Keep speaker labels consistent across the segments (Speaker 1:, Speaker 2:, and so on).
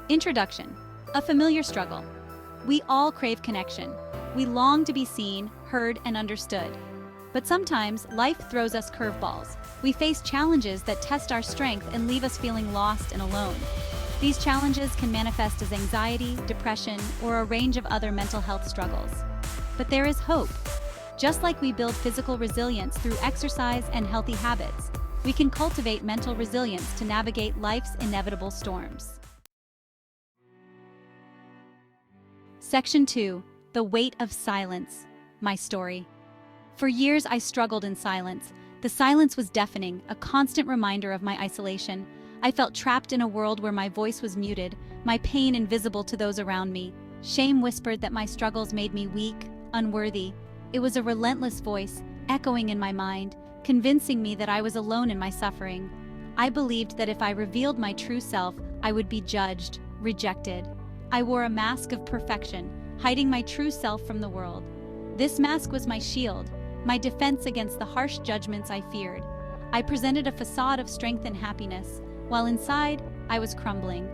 Speaker 1: Introduction. A familiar struggle. We all crave connection. We long to be seen, heard, and understood. But sometimes, life throws us curveballs. We face challenges that test our strength and leave us feeling lost and alone. These challenges can manifest as anxiety, depression, or a range of other mental health struggles. But there is hope. Just like we build physical resilience through exercise and healthy habits, we can cultivate mental resilience to navigate life's inevitable storms. Section 2. The Weight of Silence. My story. For years I struggled in silence. The silence was deafening, a constant reminder of my isolation. I felt trapped in a world where my voice was muted, my pain invisible to those around me. Shame whispered that my struggles made me weak, unworthy. It was a relentless voice, echoing in my mind, convincing me that I was alone in my suffering. I believed that if I revealed my true self, I would be judged, rejected. I wore a mask of perfection, hiding my true self from the world. This mask was my shield, my defense against the harsh judgments I feared. I presented a facade of strength and happiness, while inside, I was crumbling.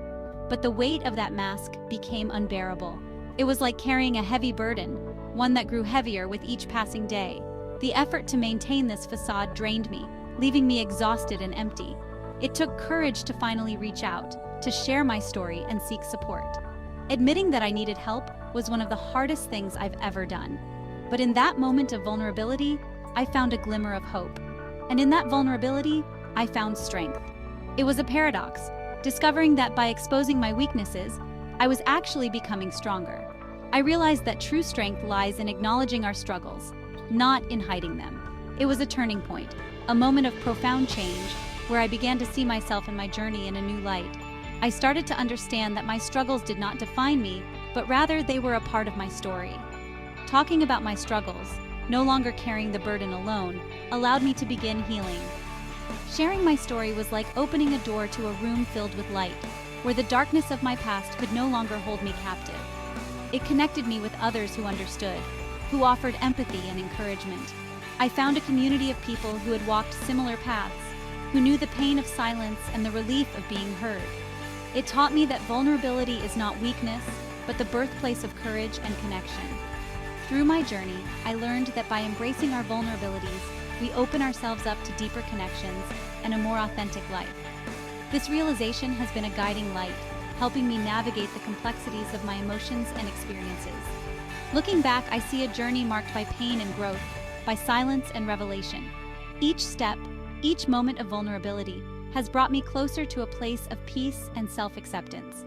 Speaker 1: But the weight of that mask became unbearable. It was like carrying a heavy burden, one that grew heavier with each passing day. The effort to maintain this facade drained me, leaving me exhausted and empty. It took courage to finally reach out, to share my story and seek support. Admitting that I needed help was one of the hardest things I've ever done. But in that moment of vulnerability, I found a glimmer of hope. And in that vulnerability, I found strength. It was a paradox, discovering that by exposing my weaknesses, I was actually becoming stronger. I realized that true strength lies in acknowledging our struggles, not in hiding them. It was a turning point, a moment of profound change, where I began to see myself and my journey in a new light. I started to understand that my struggles did not define me, but rather they were a part of my story. Talking about my struggles, no longer carrying the burden alone, allowed me to begin healing. Sharing my story was like opening a door to a room filled with light, where the darkness of my past could no longer hold me captive. It connected me with others who understood, who offered empathy and encouragement. I found a community of people who had walked similar paths, who knew the pain of silence and the relief of being heard. It taught me that vulnerability is not weakness, but the birthplace of courage and connection. Through my journey, I learned that by embracing our vulnerabilities, we open ourselves up to deeper connections and a more authentic life. This realization has been a guiding light, helping me navigate the complexities of my emotions and experiences. Looking back, I see a journey marked by pain and growth, by silence and revelation. Each step, each moment of vulnerability, has brought me closer to a place of peace and self-acceptance.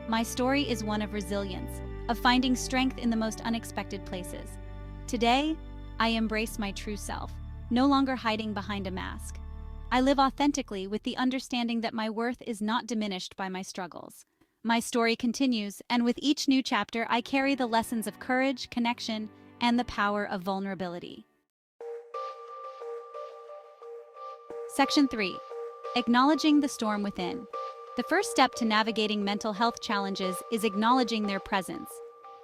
Speaker 1: My story is one of resilience, of finding strength in the most unexpected places. Today, I embrace my true self, no longer hiding behind a mask. I live authentically with the understanding that my worth is not diminished by my struggles. My story continues, and with each new chapter, I carry the lessons of courage, connection, and the power of vulnerability. Section 3. Acknowledging the storm within. The first step to navigating mental health challenges is acknowledging their presence.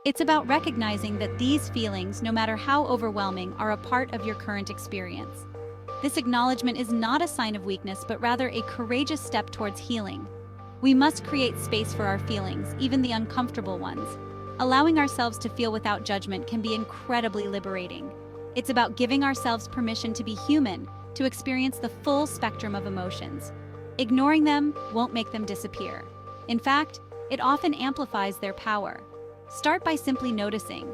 Speaker 1: It's about recognizing that these feelings, no matter how overwhelming, are a part of your current experience. This acknowledgement is not a sign of weakness, but rather a courageous step towards healing. We must create space for our feelings, even the uncomfortable ones. Allowing ourselves to feel without judgment can be incredibly liberating. It's about giving ourselves permission to be human, to experience the full spectrum of emotions. Ignoring them won't make them disappear. In fact, it often amplifies their power. Start by simply noticing.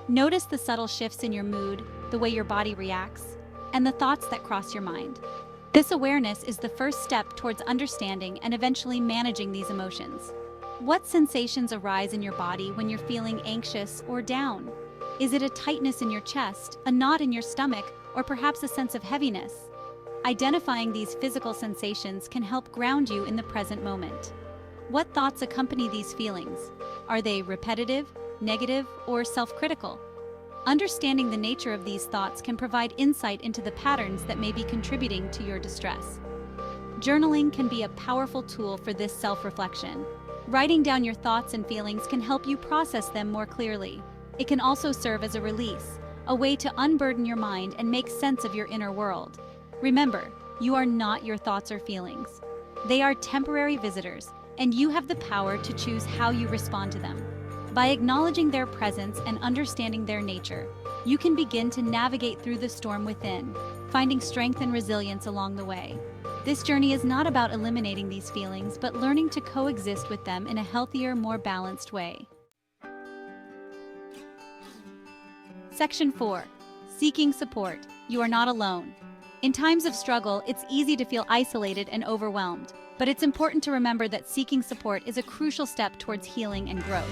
Speaker 1: Notice the subtle shifts in your mood, the way your body reacts, and the thoughts that cross your mind. This awareness is the first step towards understanding and eventually managing these emotions. What sensations arise in your body when you're feeling anxious or down? Is it a tightness in your chest, a knot in your stomach, or perhaps a sense of heaviness? Identifying these physical sensations can help ground you in the present moment. What thoughts accompany these feelings? Are they repetitive, negative, or self-critical? Understanding the nature of these thoughts can provide insight into the patterns that may be contributing to your distress. Journaling can be a powerful tool for this self-reflection. Writing down your thoughts and feelings can help you process them more clearly. It can also serve as a release, a way to unburden your mind and make sense of your inner world. Remember, you are not your thoughts or feelings. They are temporary visitors, and you have the power to choose how you respond to them. By acknowledging their presence and understanding their nature, you can begin to navigate through the storm within, finding strength and resilience along the way. This journey is not about eliminating these feelings, but learning to coexist with them in a healthier, more balanced way. Section 4. Seeking support. You are not alone. In times of struggle, it's easy to feel isolated and overwhelmed, but it's important to remember that seeking support is a crucial step towards healing and growth.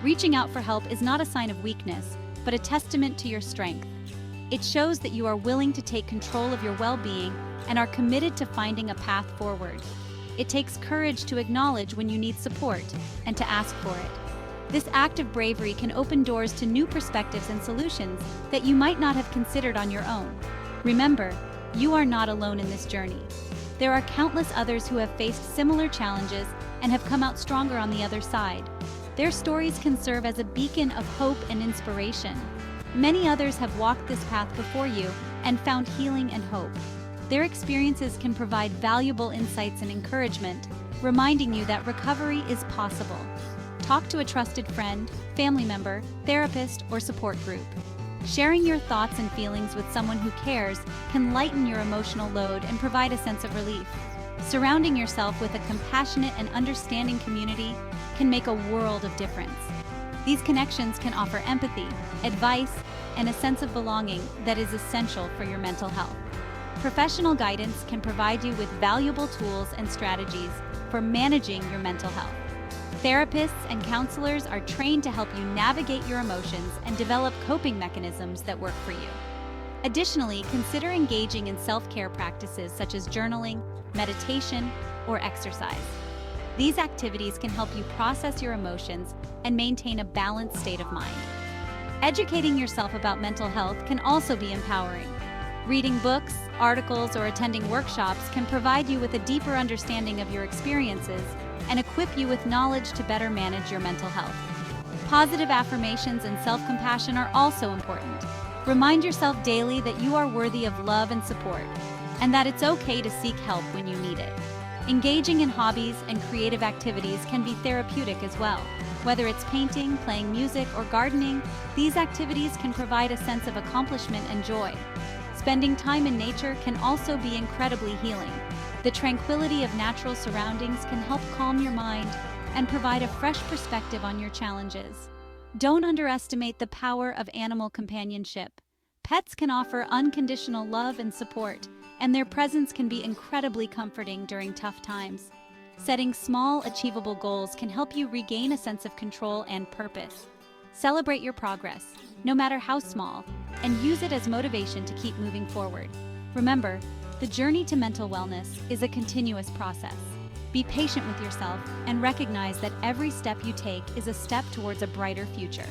Speaker 1: Reaching out for help is not a sign of weakness, but a testament to your strength. It shows that you are willing to take control of your well-being and are committed to finding a path forward. It takes courage to acknowledge when you need support and to ask for it. This act of bravery can open doors to new perspectives and solutions that you might not have considered on your own. Remember, you are not alone in this journey. There are countless others who have faced similar challenges and have come out stronger on the other side. Their stories can serve as a beacon of hope and inspiration. Many others have walked this path before you and found healing and hope. Their experiences can provide valuable insights and encouragement, reminding you that recovery is possible. Talk to a trusted friend, family member, therapist, or support group. Sharing your thoughts and feelings with someone who cares can lighten your emotional load and provide a sense of relief. Surrounding yourself with a compassionate and understanding community can make a world of difference. These connections can offer empathy, advice, and a sense of belonging that is essential for your mental health. Professional guidance can provide you with valuable tools and strategies for managing your mental health. Therapists and counselors are trained to help you navigate your emotions and develop coping mechanisms that work for you. Additionally, consider engaging in self-care practices such as journaling, meditation, or exercise. These activities can help you process your emotions and maintain a balanced state of mind. Educating yourself about mental health can also be empowering. Reading books, articles, or attending workshops can provide you with a deeper understanding of your experiences and equip you with knowledge to better manage your mental health. Positive affirmations and self-compassion are also important. Remind yourself daily that you are worthy of love and support, and that it's okay to seek help when you need it. Engaging in hobbies and creative activities can be therapeutic as well. Whether it's painting, playing music, or gardening, these activities can provide a sense of accomplishment and joy. Spending time in nature can also be incredibly healing. The tranquility of natural surroundings can help calm your mind and provide a fresh perspective on your challenges. Don't underestimate the power of animal companionship. Pets can offer unconditional love and support, and their presence can be incredibly comforting during tough times. Setting small, achievable goals can help you regain a sense of control and purpose. Celebrate your progress, no matter how small, and use it as motivation to keep moving forward. Remember, the journey to mental wellness is a continuous process. Be patient with yourself and recognize that every step you take is a step towards a brighter future.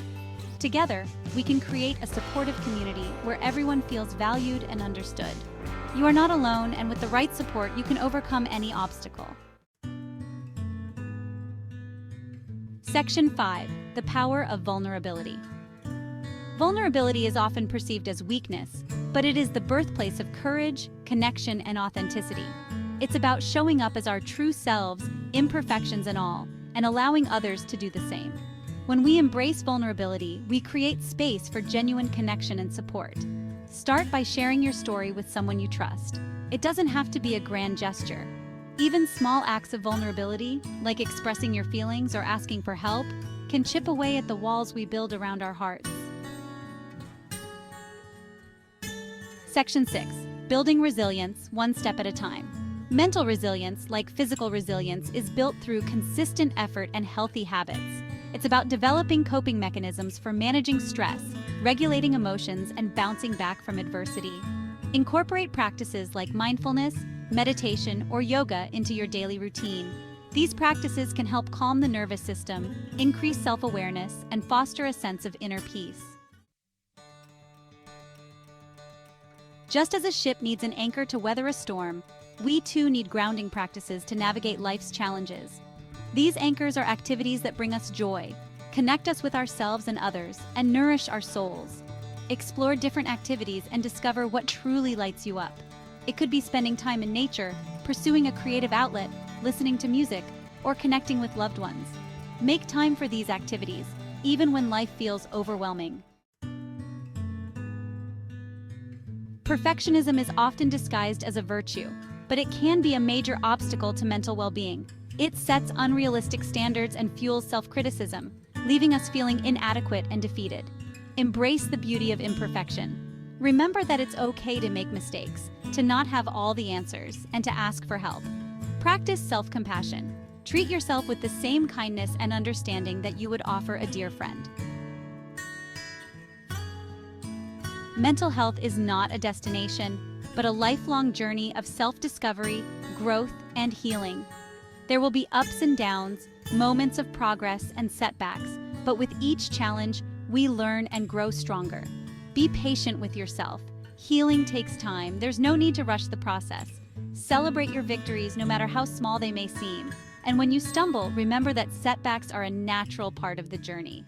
Speaker 1: Together, we can create a supportive community where everyone feels valued and understood. You are not alone, and with the right support, you can overcome any obstacle. Section 5. The power of vulnerability. Vulnerability is often perceived as weakness, but it is the birthplace of courage, connection, and authenticity. It's about showing up as our true selves, imperfections and all, and allowing others to do the same. When we embrace vulnerability, we create space for genuine connection and support. Start by sharing your story with someone you trust. It doesn't have to be a grand gesture. Even small acts of vulnerability, like expressing your feelings or asking for help, can chip away at the walls we build around our hearts. Section 6. Building resilience, one step at a time. Mental resilience, like physical resilience, is built through consistent effort and healthy habits. It's about developing coping mechanisms for managing stress, regulating emotions, and bouncing back from adversity. Incorporate practices like mindfulness, meditation, or yoga into your daily routine. These practices can help calm the nervous system, increase self-awareness, and foster a sense of inner peace. Just as a ship needs an anchor to weather a storm, we too need grounding practices to navigate life's challenges. These anchors are activities that bring us joy, connect us with ourselves and others, and nourish our souls. Explore different activities and discover what truly lights you up. It could be spending time in nature, pursuing a creative outlet, listening to music, or connecting with loved ones. Make time for these activities, even when life feels overwhelming. Perfectionism is often disguised as a virtue, but it can be a major obstacle to mental well-being. It sets unrealistic standards and fuels self-criticism, leaving us feeling inadequate and defeated. Embrace the beauty of imperfection. Remember that it's okay to make mistakes, to not have all the answers, and to ask for help. Practice self-compassion. Treat yourself with the same kindness and understanding that you would offer a dear friend. Mental health is not a destination, but a lifelong journey of self-discovery, growth, and healing. There will be ups and downs, moments of progress and setbacks, but with each challenge, we learn and grow stronger. Be patient with yourself. Healing takes time. There's no need to rush the process. Celebrate your victories, no matter how small they may seem. And when you stumble, remember that setbacks are a natural part of the journey.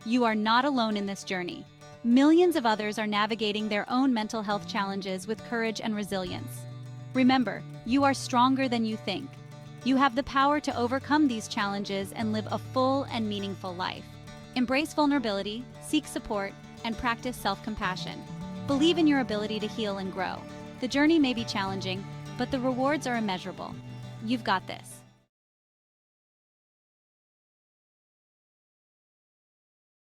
Speaker 1: You are not alone in this journey. Millions of others are navigating their own mental health challenges with courage and resilience. Remember, you are stronger than you think. You have the power to overcome these challenges and live a full and meaningful life. Embrace vulnerability, seek support, and practice self-compassion. Believe in your ability to heal and grow. The journey may be challenging, but the rewards are immeasurable. You've got this.